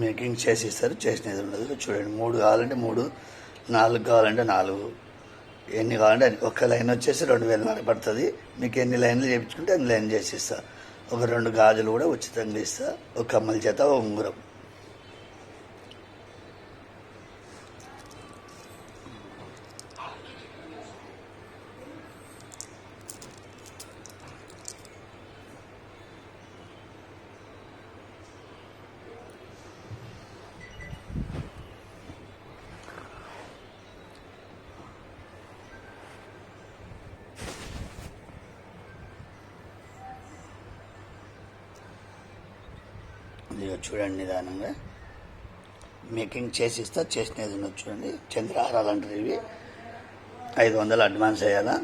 Making చేసి ఇస్తారు, చేసినది ఉండదు. చూడండి, 3 కావాలంటే 3, 4 కావాలంటే 4, ఎన్ని కావాలంటే అన్ని. ఒక్క లైన్ వచ్చేసి 2000 పడుతుంది. మీకు ఎన్ని లైన్లు చేయించుకుంటే అన్ని లైన్ చేసి ఇస్తా. ఒక 2 గాజులు కూడా ఉచితంగా ఇస్తా. ఒక కమ్మల చేత ఉంగరం. ఇదిగో చూడండి, నిదానంగా మేకింగ్ చేసి ఇస్తా. చేసినది ఉన్నది చూడండి. చంద్రహారాలు అంటారు ఇవి. 500 అడ్వాన్స్ వేయాలా.